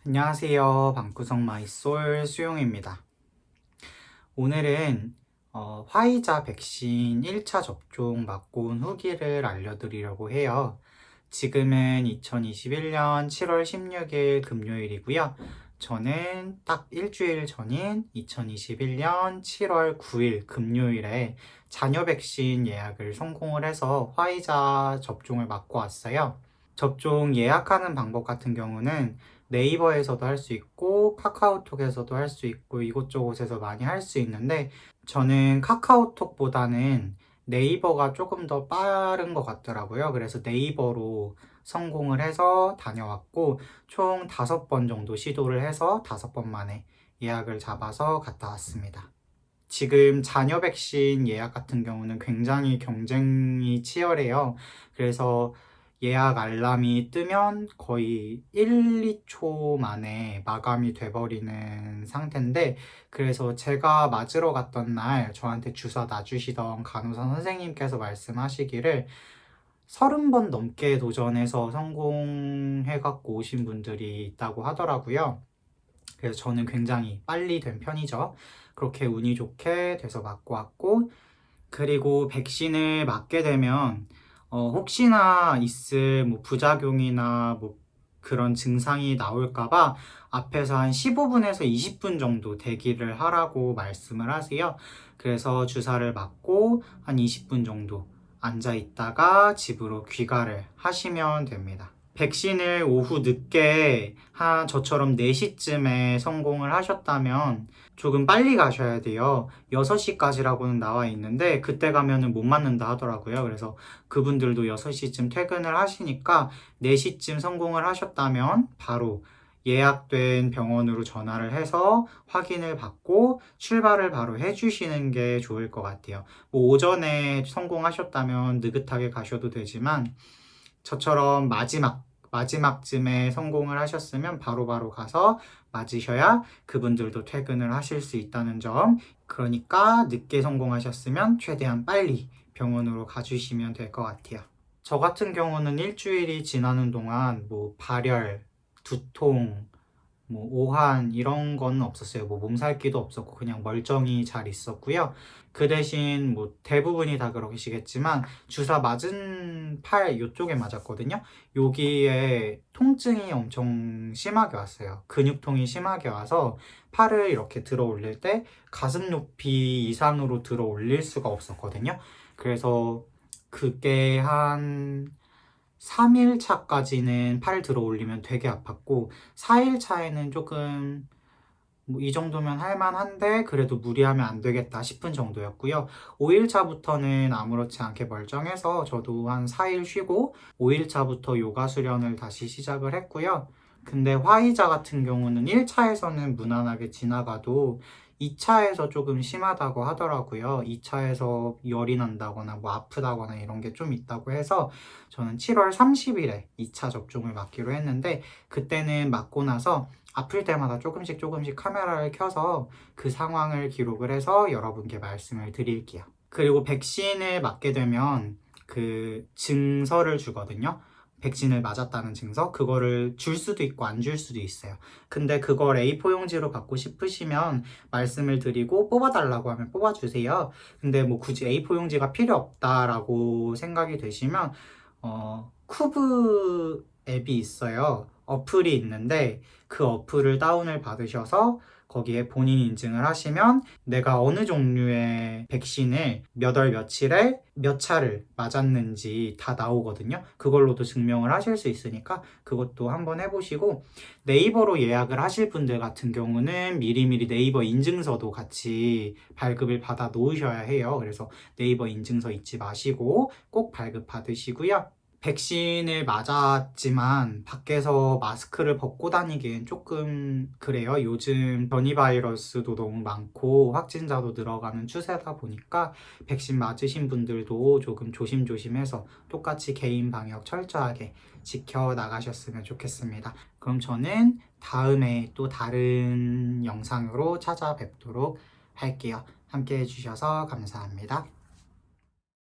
안녕하세요. 방구석 마이솔 수용입니다. 오늘은 화이자 백신 1차 접종 맞고 온 후기를 알려드리려고 해요. 지금은 2021년 7월 16일 금요일이고요. 저는 딱 일주일 전인 2021년 7월 9일 금요일에 자녀 백신 예약을 성공을 해서 화이자 접종을 맞고 왔어요. 접종 예약하는 방법 같은 경우는 네이버에서도 할 수 있고 카카오톡에서도 할 수 있고 이곳저곳에서 많이 할 수 있는데 저는 카카오톡보다는 네이버가 조금 더 빠른 것 같더라고요. 그래서 네이버로 성공을 해서 다녀왔고 총 5번 정도 시도를 해서 5번 만에 예약을 잡아서 갔다 왔습니다. 지금 자녀 백신 예약 같은 경우는 굉장히 경쟁이 치열해요. 그래서 예약 알람이 뜨면 거의 1, 2초 만에 마감이 돼버리는 상태인데, 그래서 제가 맞으러 갔던 날 저한테 주사 놔주시던 간호사 선생님께서 말씀하시기를 30번 넘게 도전해서 성공해갖고 오신 분들이 있다고 하더라고요. 그래서 저는 굉장히 빨리 된 편이죠. 그렇게 운이 좋게 돼서 맞고 왔고, 그리고 백신을 맞게 되면 혹시나 있을 뭐 부작용이나 뭐 그런 증상이 나올까봐 앞에서 한 15분에서 20분 정도 대기를 하라고 말씀을 하세요. 그래서 주사를 맞고 한 20분 정도 앉아 있다가 집으로 귀가를 하시면 됩니다. 백신을 오후 늦게 한 저처럼 4시쯤에 성공을 하셨다면 조금 빨리 가셔야 돼요. 6시까지라고는 나와 있는데 그때 가면은 못 맞는다 하더라고요. 그래서 그분들도 6시쯤 퇴근을 하시니까 4시쯤 성공을 하셨다면 바로 예약된 병원으로 전화를 해서 확인을 받고 출발을 바로 해주시는 게 좋을 것 같아요. 뭐 오전에 성공하셨다면 느긋하게 가셔도 되지만 저처럼 마지막쯤에 성공을 하셨으면 바로바로 가서 맞으셔야 그분들도 퇴근을 하실 수 있다는 점. 그러니까 늦게 성공하셨으면 최대한 빨리 병원으로 가주시면 될 것 같아요. 저 같은 경우는 일주일이 지나는 동안 뭐 발열, 두통, 뭐 오한 이런 건 없었어요. 뭐 몸살기도 없었고 그냥 멀쩡히 잘 있었고요. 그 대신 뭐 대부분이 다 그러시겠지만 주사 맞은 팔 요쪽에 맞았거든요. 여기에 통증이 엄청 심하게 왔어요. 근육통이 심하게 와서 팔을 이렇게 들어 올릴 때 가슴 높이 이상으로 들어 올릴 수가 없었거든요. 그래서 그게 한 3일 차까지는 팔 들어 올리면 되게 아팠고 4일 차에는 조금 뭐 이 정도면 할만한데 그래도 무리하면 안 되겠다 싶은 정도였고요. 5일 차부터는 아무렇지 않게 멀쩡해서 저도 한 4일 쉬고 5일 차부터 요가 수련을 다시 시작을 했고요. 근데 화이자 같은 경우는 1차에서는 무난하게 지나가도 2차에서 조금 심하다고 하더라고요. 2차에서 열이 난다거나 뭐 아프다거나 이런 게 좀 있다고 해서 저는 7월 30일에 2차 접종을 맞기로 했는데 그때는 맞고 나서 아플 때마다 조금씩 카메라를 켜서 그 상황을 기록을 해서 여러분께 말씀을 드릴게요. 그리고 백신을 맞게 되면 그 증서를 주거든요. 백신을 맞았다는 증서? 그거를 줄 수도 있고 안 줄 수도 있어요. 근데 그걸 A4 용지로 받고 싶으시면 말씀을 드리고 뽑아달라고 하면 뽑아주세요. 근데 뭐 굳이 A4 용지가 필요 없다라고 생각이 되시면 쿠브 앱이 있어요. 어플이 있는데 그 어플을 다운을 받으셔서 거기에 본인 인증을 하시면 내가 어느 종류의 백신을 몇 월 며칠에 몇 차를 맞았는지 다 나오거든요. 그걸로도 증명을 하실 수 있으니까 그것도 한번 해보시고, 네이버로 예약을 하실 분들 같은 경우는 미리미리 네이버 인증서도 같이 발급을 받아 놓으셔야 해요. 그래서 네이버 인증서 잊지 마시고 꼭 발급 받으시고요. 백신을 맞았지만 밖에서 마스크를 벗고 다니기엔 조금 그래요. 요즘 변이 바이러스도 너무 많고 확진자도 늘어가는 추세다 보니까 백신 맞으신 분들도 조금 조심조심해서 똑같이 개인 방역 철저하게 지켜 나가셨으면 좋겠습니다. 그럼 저는 다음에 또 다른 영상으로 찾아뵙도록 할게요. 함께 해주셔서 감사합니다.